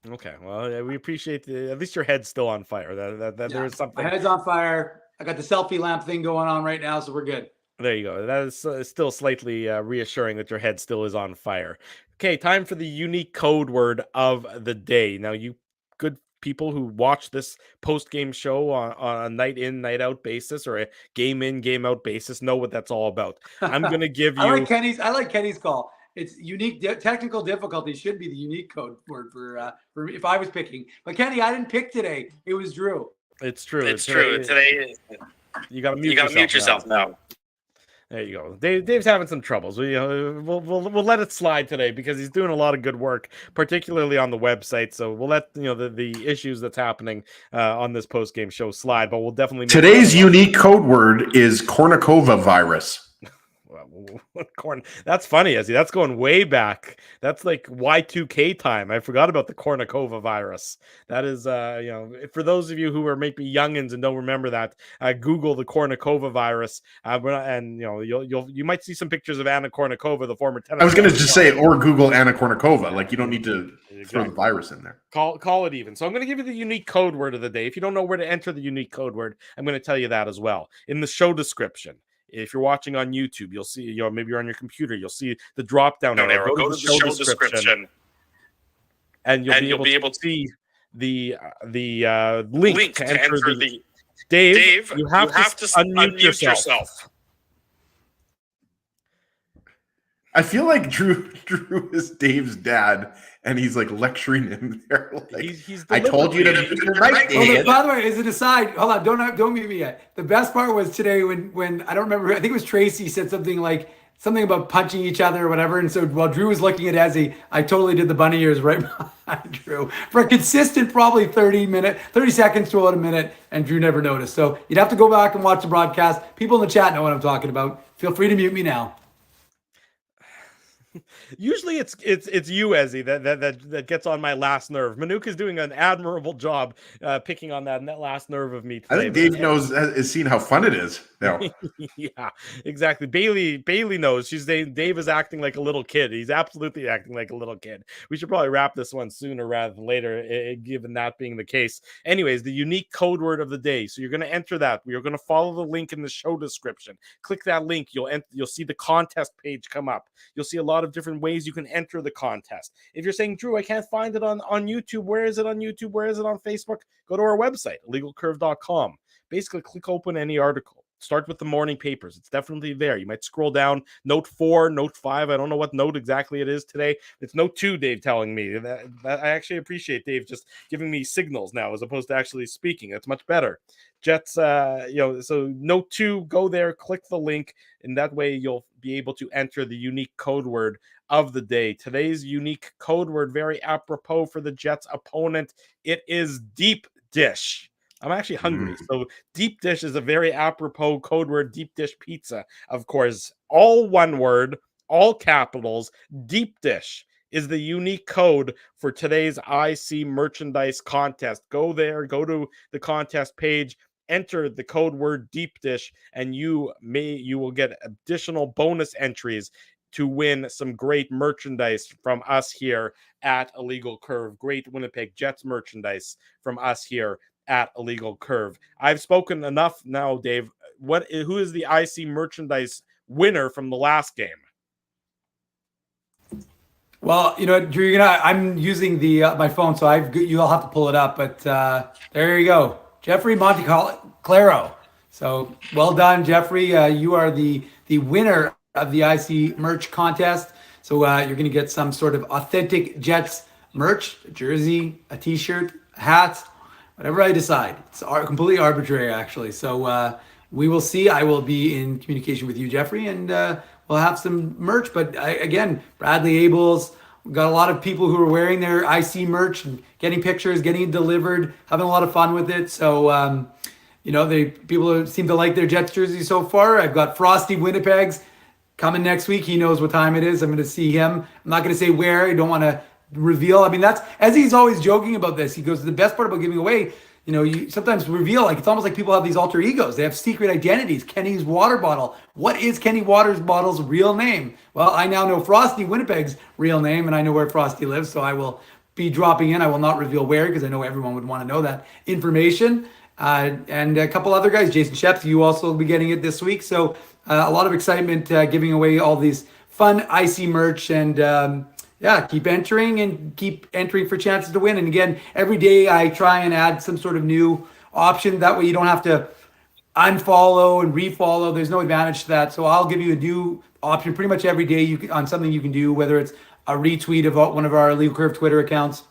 Okay, well, we appreciate at least your head's still on fire. That there is something. My head's on fire. I got the selfie lamp thing going on right now, so we're good. There you go. That is still slightly reassuring that your head still is on fire. Okay, time for the unique code word of the day. Now, you good people who watch this post-game show on a night in, night out basis, or a game in, game out basis know what that's all about. I'm going to give you... I like Kenny's call. It's unique technical difficulty should be the unique code word for if I was picking. But Kenny, I didn't pick today. It was Drew. It's true. It's true. Today you got to mute yourself now. There you go. Dave's having some troubles. We'll let it slide today because he's doing a lot of good work, particularly on the website. So we'll let the issues that's happening on this post game show slide. But we'll definitely today's unique code word is Kornikova virus. That's funny, Ezzy. That's going way back. That's like Y2K time. I forgot about the Kornikova virus. That is, for those of you who are maybe youngins and don't remember that, Google the Kornikova virus, and you might see some pictures of Anna Kornikova, the former tennis. I was going to just say, or Google Anna Kornikova. Like you don't need to throw the virus in there. Call it even. So I'm going to give you the unique code word of the day. If you don't know where to enter the unique code word, I'm going to tell you that as well in the show description. If you're watching on YouTube, you'll see, maybe you're on your computer, you'll see the drop down arrow. Go to the show description, and you'll be able to see the link to enter the. Dave, you have to unmute yourself. I feel like Drew is Dave's dad, and he's like lecturing him there. Like, He's I told you to be right, Dave. By the way, as an aside, hold on, don't mute me yet. The best part was today when I don't remember. I think it was Tracy said something about punching each other or whatever. And so while Drew was looking at Ezzy, I totally did the bunny ears right behind Drew for a consistent probably 30 seconds to about a minute, and Drew never noticed. So you'd have to go back and watch the broadcast. People in the chat know what I'm talking about. Feel free to mute me now. Usually it's you, Ezzy, that gets on my last nerve. Manuk is doing an admirable job picking on that last nerve of me today. I think Dave has seen how fun it is now. Yeah, exactly. Bailey knows. Dave is acting like a little kid. He's absolutely acting like a little kid. We should probably wrap this one sooner rather than later, given that being the case. Anyways, the unique code word of the day. So you're going to enter that. You're going to follow the link in the show description. Click that link. You'll see the contest page come up. You'll see a lot of different ways you can enter the contest. If you're saying, Drew, I can't find it on YouTube, where is it on YouTube? Where is it on Facebook? Go to our website, illegalcurve.com. Basically, click open any article. Start with the morning papers. It's definitely there. You might scroll down. Note 4, Note 5. I don't know what note exactly it is today. It's Note 2, Dave telling me. That I actually appreciate Dave just giving me signals now as opposed to actually speaking. That's much better. Jets, so Note 2, go there, click the link, and that way you'll be able to enter the unique code word of the day. Today's unique code word, very apropos for the Jets' opponent. It is deep dish. I'm actually hungry. So deep dish is a very apropos code word. Deep dish pizza, of course, all one word, all capitals. Deep dish is the unique code for today's IC merchandise contest. Go there, go to the contest page, enter the code word deep dish, and you will get additional bonus entries to win some great merchandise from us here at Illegal Curve. Great Winnipeg Jets merchandise from us here at Illegal Curve. I've spoken enough now, Dave. Who is the IC merchandise winner from the last game? Well, Drew, I'm using my phone, so you'll have to pull it up. But there you go, Jeffrey Monteclaro. So well done, Jeffrey. You are the winner of the IC merch contest. So you're going to get some sort of authentic Jets merch, a jersey, a T-shirt, a hat, whatever I decide. It's completely arbitrary, actually. So we will see. I will be in communication with you, Jeffrey, and we'll have some merch. But again, Bradley Abels, we've got a lot of people who are wearing their IC merch and getting pictures, getting it delivered, having a lot of fun with it. So, people seem to like their Jets jersey so far. I've got Frosty Winnipeg's coming next week. He knows what time it is. I'm going to see him. I'm not going to say where. I don't want to reveal. I mean, that's, as he's always joking about this, he goes, the best part about giving away, you sometimes reveal, like, it's almost like people have these alter egos. They have secret identities. Kenny's water bottle. What is Kenny Water's bottle's real name? Well, I now know Frosty Winnipeg's real name, and I know where Frosty lives, so I will be dropping in. I will not reveal where, because I know everyone would want to know that information. And a couple other guys, Jason Sheps, you also will be getting it this week. So a lot of excitement giving away all these fun IC merch, and keep entering for chances to win. And again, every day I try and add some sort of new option. That way you don't have to unfollow and refollow. There's no advantage to that. So I'll give you a new option pretty much every day on something you can do, whether it's a retweet of one of our Illegal Curve Twitter accounts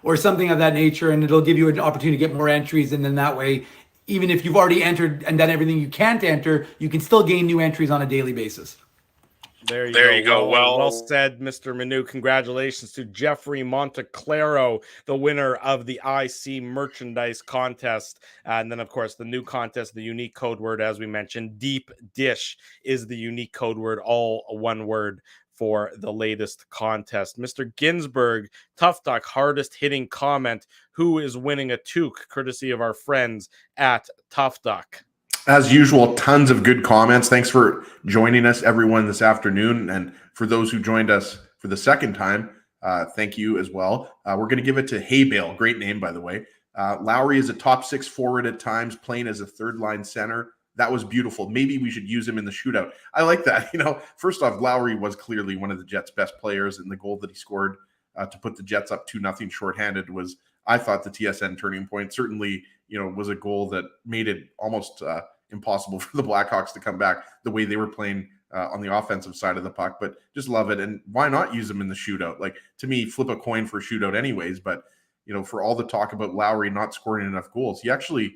or something of that nature, and it'll give you an opportunity to get more entries. And then that way, even if you've already entered and done everything you can't enter, you can still gain new entries on a daily basis. There you go. Well said, Mr. Manu. Congratulations to Jeffrey Monteclaro, the winner of the IC merchandise contest. And then, of course, the new contest, the unique code word, as we mentioned, deep dish is the unique code word, all one word for the latest contest. Mr. Ginsburg, Tough Duck, hardest hitting comment. Who is winning a toque, courtesy of our friends at Tough Duck? As usual, tons of good comments. Thanks for joining us, everyone, this afternoon. And for those who joined us for the second time, thank you as well. We're going to give it to Haybale. Great name, by the way. Lowry is a top 6 forward at times, playing as a third-line center. That was beautiful. Maybe we should use him in the shootout. I like that. First off, Lowry was clearly one of the Jets' best players, and the goal that he scored to put the Jets up 2-0 shorthanded was, I thought, the TSN turning point. Certainly, was a goal that made it almost impossible for the Blackhawks to come back the way they were playing on the offensive side of the puck, but just love it. And why not use him in the shootout? Like, to me, flip a coin for a shootout anyways, but for all the talk about Lowry not scoring enough goals, he actually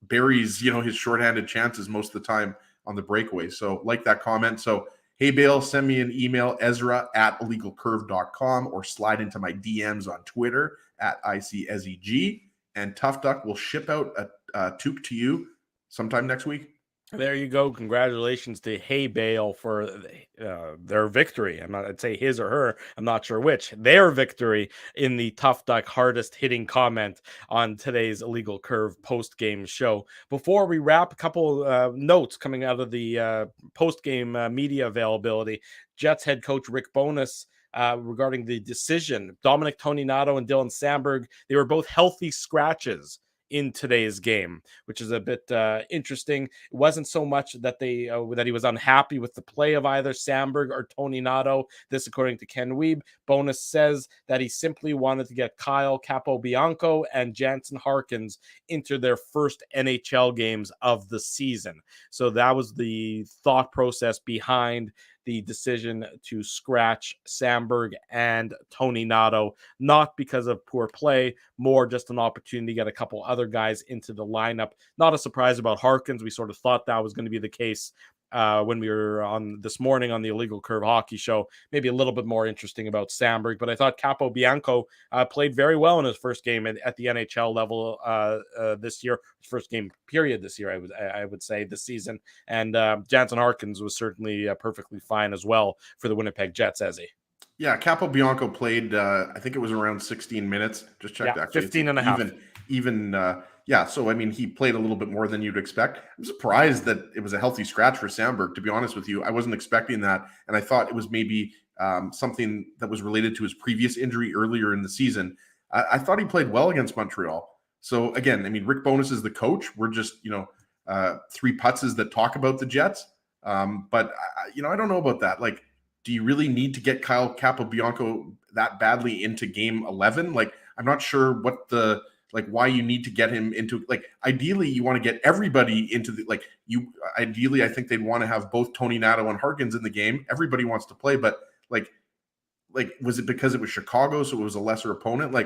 buries, his shorthanded chances most of the time on the breakaway. So like that comment. So, hey, Bale, send me an email, ezra@illegalcurve.com, or slide into my DMs on Twitter @ICSEG, and Tough Duck will ship out a toque to you sometime next week. There you go. Congratulations to Hey Bale for their victory. I'd say his or her. I'm not sure which. Their victory in the Tough Duck hardest hitting comment on today's Illegal Curve post-game show. Before we wrap, a couple notes coming out of the post-game media availability. Jets head coach Rick Bowness regarding the decision. Dominic Toninato and Dylan Samberg, they were both healthy scratches in today's game, which is a bit interesting. It wasn't so much that that he was unhappy with the play of either Samberg or Toninato. This, according to Ken Wiebe. Bonus says that he simply wanted to get Kyle Capobianco and Jansen Harkins into their first NHL games of the season. So that was the thought process behind the decision to scratch Samberg and Toninato, not because of poor play, more just an opportunity to get a couple other guys into the lineup. Not a surprise about Harkins. We sort of thought that was going to be the case when we were on this morning on the Illegal Curve Hockey Show. Maybe a little bit more interesting about Samberg, but I thought Capobianco played very well in his first game at the NHL level this year, first game period this year, I would say this season. And Jansen Harkins was certainly perfectly fine as well for the Winnipeg Jets, as he. Yeah, Capobianco played, I think it was around 16 minutes. Just checked actually. 15 and a half. Yeah, so I mean, he played a little bit more than you'd expect. I'm surprised that it was a healthy scratch for Samberg, to be honest with you. I wasn't expecting that, and I thought it was maybe something that was related to his previous injury earlier in the season. I thought he played well against Montreal. So again, I mean, Rick Bowness is the coach. We're just, three putzes that talk about the Jets. But I don't know about that. Like, do you really need to get Kyle Capobianco that badly into game 11? Like, I'm not sure why you need to get him into, ideally you want to get everybody into ideally I think they'd want to have both Toninato and Harkins in the game. Everybody wants to play, but was it because it was Chicago, so it was a lesser opponent? I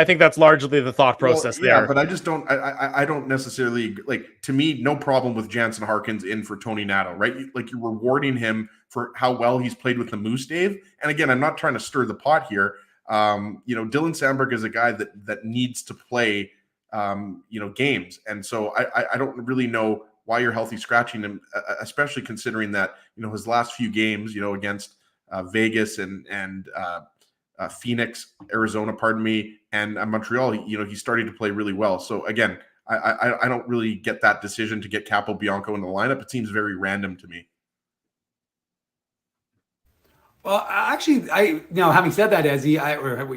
think that's largely the thought process there. Yeah, but I just don't. I don't necessarily To me, no problem with Jansen Harkins in for Toninato, right? You're rewarding him for how well he's played with the Moose, Dave. And again, I'm not trying to stir the pot here. Dylan Samberg is a guy that needs to play, games, and so I don't really know why you're healthy scratching him, especially considering that his last few games, against Vegas and Phoenix, Arizona, and Montreal, he started to play really well. So again, I don't really get that decision to get Capobianco in the lineup. It seems very random to me. Well, actually, having said that, Ezzy,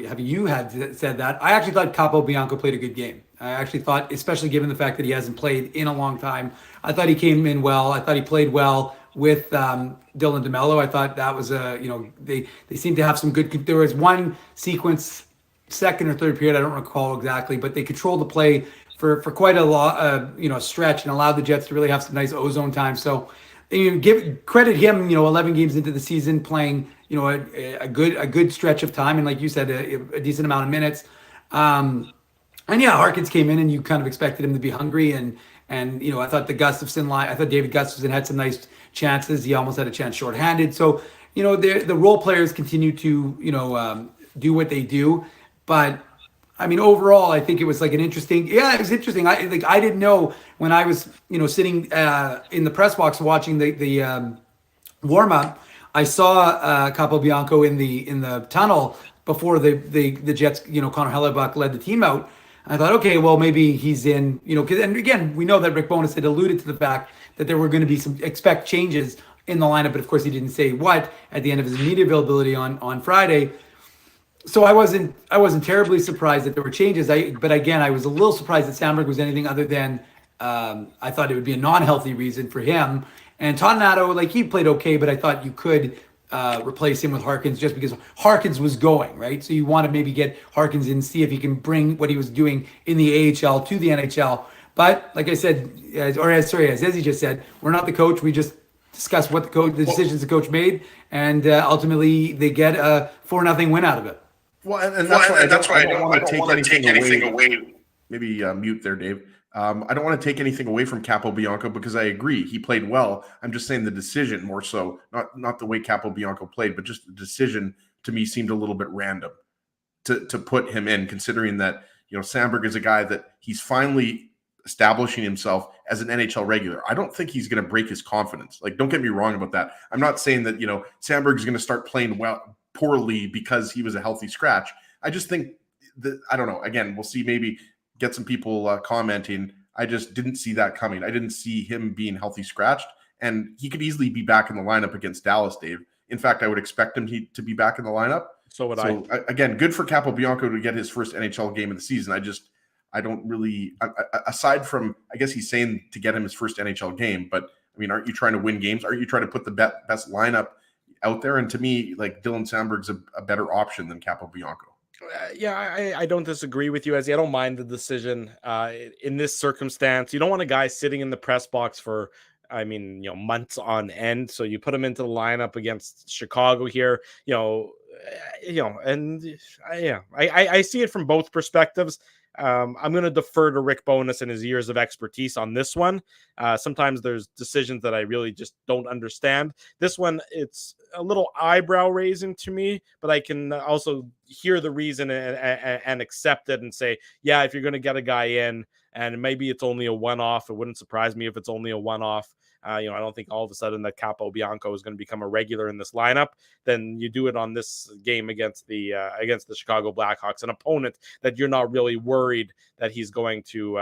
having you had said that, I actually thought Capobianco played a good game. I actually thought, especially given the fact that he hasn't played in a long time, I thought he came in well. I thought he played well with Dylan DeMello. I thought that was they seemed to have some good. There was one sequence, second or third period, I don't recall exactly, but they controlled the play for quite a stretch and allowed the Jets to really have some nice ozone time. So, credit him, 11 games into the season, playing a good stretch of time, and like you said, a decent amount of minutes. And yeah, Harkins came in, and you kind of expected him to be hungry, and I thought the Gustafsson line, I thought David Gustafsson had some nice chances. He almost had a chance shorthanded. So the role players continue to do what they do, but I mean, overall, I think it was it was interesting. I didn't know when I was, sitting in the press box watching the warm up, I saw Capobianco in the tunnel before the Jets, Connor Hellebuck led the team out. I thought, okay, well, maybe he's in, and again, we know that Rick Bowness had alluded to the fact that there were going to be some expect changes in the lineup, but of course he didn't say what at the end of his media availability on Friday. So I wasn't terribly surprised that there were changes. But again, I was a little surprised that Samberg was anything other than I thought it would be a non-healthy reason for him. And Toninato, he played okay, but I thought you could replace him with Harkins just because Harkins was going, right? So you want to maybe get Harkins in, see if he can bring what he was doing in the AHL to the NHL. But like I said, as Ezzy just said, we're not the coach. We just discuss what the decisions the coach made, and ultimately they get a 4-0 win out of it. Well, and that's why I don't want to take anything away. Maybe mute there, Dave. I don't want to take anything away from Capobianco because I agree he played well. I'm just saying the decision more so, not the way Capobianco played, but just the decision to me seemed a little bit random to put him in, considering that Sandberg is a guy that he's finally establishing himself as an NHL regular. I don't think he's going to break his confidence. Like, don't get me wrong about that. I'm not saying that Sandberg is going to start playing poorly because he was a healthy scratch. I just think that, I don't know. Again, we'll see. Maybe get some people commenting. I just didn't see that coming. I didn't see him being healthy scratched, and he could easily be back in the lineup against Dallas, Dave. In fact, I would expect him to be back in the lineup. So would I. Again, good for Capobianco to get his first NHL game of the season. I don't really, aside from, I guess he's saying to get him his first NHL game, but I mean, aren't you trying to win games? Aren't you trying to put the best lineup out there? And to me, like, Dylan Sandberg's a better option than Capobianco. Yeah, I don't disagree with you, Ezzy. I don't mind the decision in this circumstance. You don't want a guy sitting in the press box for, months on end. So you put him into the lineup against Chicago here, and I see it from both perspectives. I'm going to defer to Rick Bowness and his years of expertise on this one. Sometimes there's decisions that I really just don't understand. This one, it's a little eyebrow raising to me, but I can also hear the reason and accept it and say, yeah, if you're going to get a guy in and maybe it's only a one-off, it wouldn't surprise me if it's only a one-off. I don't think all of a sudden that Capobianco is going to become a regular in this lineup. Then you do it on this game against the Chicago Blackhawks, an opponent that you're not really worried that he's going to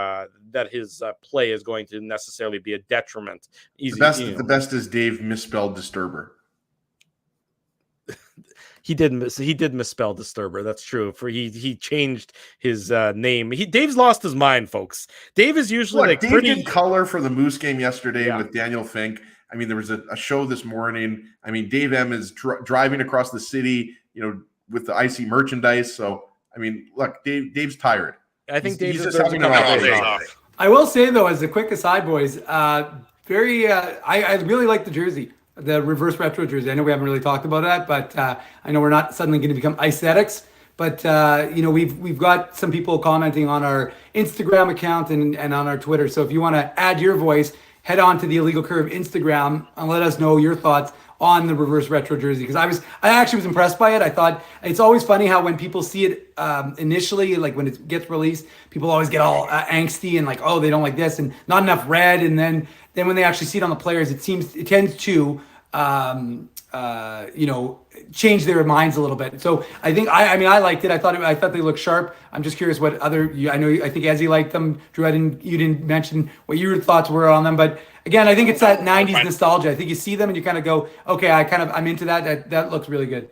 that his play is going to necessarily be a detriment. The best is Dave misspelled disturber. He did misspell disturber. That's true. He changed his name. Dave's lost his mind, folks. Dave is usually Dave did color for the Moose game yesterday with Daniel Fink. I mean, there was a show this morning. I mean, Dave M is driving across the city, with the icy merchandise. So, I mean, look, Dave's tired. I think he's just having an off. I will say though, as a quick aside, boys, I really like the jersey. The reverse retro jersey. I know we haven't really talked about that, but I know we're not suddenly going to become aesthetics. But we've got some people commenting on our Instagram account and on our Twitter. So if you want to add your voice, head on to the Illegal Curve Instagram and let us know your thoughts on the reverse retro jersey. Because I actually was impressed by it. I thought it's always funny how when people see it initially, like when it gets released, people always get all angsty and like, oh, they don't like this and not enough red. And then when they actually see it on the players, it tends to change their minds a little bit. So I think I liked it. I thought they looked sharp. I'm just curious what I think Ezzy liked them. Drew, you didn't mention what your thoughts were on them, but again, I think it's that 90s nostalgia. I think you see them and you kind of go, okay, I'm into that. That looks really good.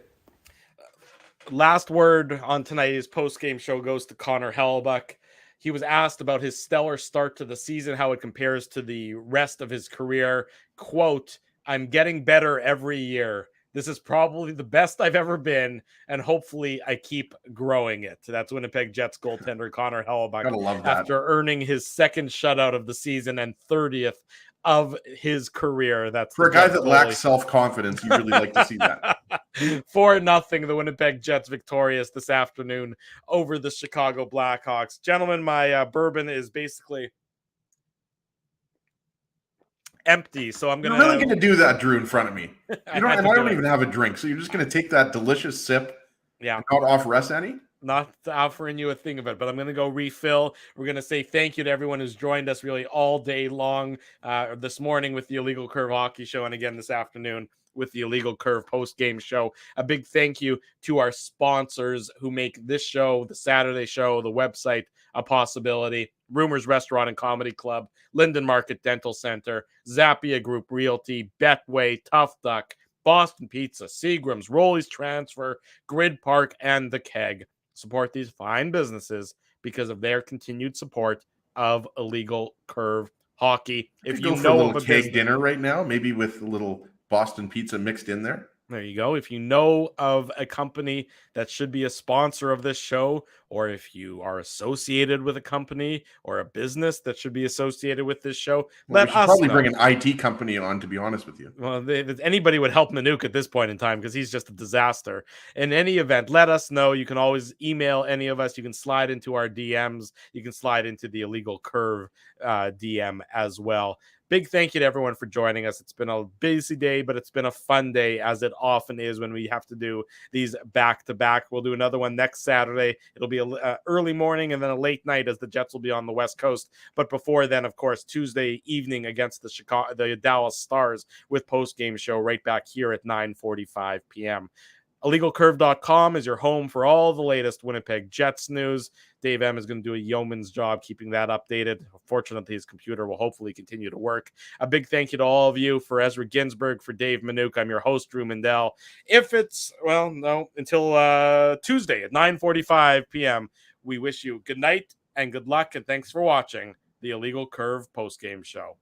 Last word on tonight's post-game show goes to Connor Hellebuyck. He was asked about his stellar start to the season, how it compares to the rest of his career. Quote, "I'm getting better every year. This is probably the best I've ever been, and hopefully I keep growing it." That's Winnipeg Jets goaltender Connor Hellebuyck after earning his second shutout of the season and 30th of his career. That's for a guy that lacks self-confidence. You really like to see that. 4-0, the Winnipeg Jets victorious this afternoon over the Chicago Blackhawks. Gentlemen, my bourbon is basically empty, so I'm gonna. You're really going to do that, Drew, in front of me. I don't even have a drink, so you're just going to take that delicious sip. Yeah. And not offer us any. Not offering you a thing of it, but I'm going to go refill. We're going to say thank you to everyone who's joined us really all day long this morning with the Illegal Curve Hockey Show, and again this afternoon with the Illegal Curve post-game show. A big thank you to our sponsors who make this show, the Saturday show, the website, a possibility. Rumors Restaurant and Comedy Club, Linden Market Dental Center, Zappia Group Realty, Betway, Tough Duck, Boston Pizza, Seagram's, Rolly's Transfer, Grid Park, and The Keg. Support these fine businesses because of their continued support of Illegal Curve Hockey. If you know of a keg dinner right now, maybe with a little Boston pizza mixed in there. There you go. If you know of a company that should be a sponsor of this show, or if you are associated with a company or a business that should be associated with this show, Well, let we should us probably know. bring an IT company on, to be honest with you. Well, anybody would help Nanook at this point in time because he's just a disaster. In any event, let us know. You can always email any of us. You can slide into our DMs. You can slide into the Illegal Curve DM as well. Big thank you to everyone for joining us. It's been a busy day, but it's been a fun day, as it often is when we have to do these back-to-back. We'll do another one next Saturday. It'll be an early morning and then a late night, as the Jets will be on the West Coast. But before then, of course, Tuesday evening against the Dallas Stars with post-game show right back here at 9:45 p.m. IllegalCurve.com is your home for all the latest Winnipeg Jets news. Dave M is going to do a yeoman's job keeping that updated. Fortunately, his computer will hopefully continue to work. A big thank you to all of you. For Ezra Ginsburg, for Dave Manook, I'm your host, Drew Mandel. If it's, until Tuesday at 9:45 p.m., we wish you good night and good luck, and thanks for watching the Illegal Curve postgame show.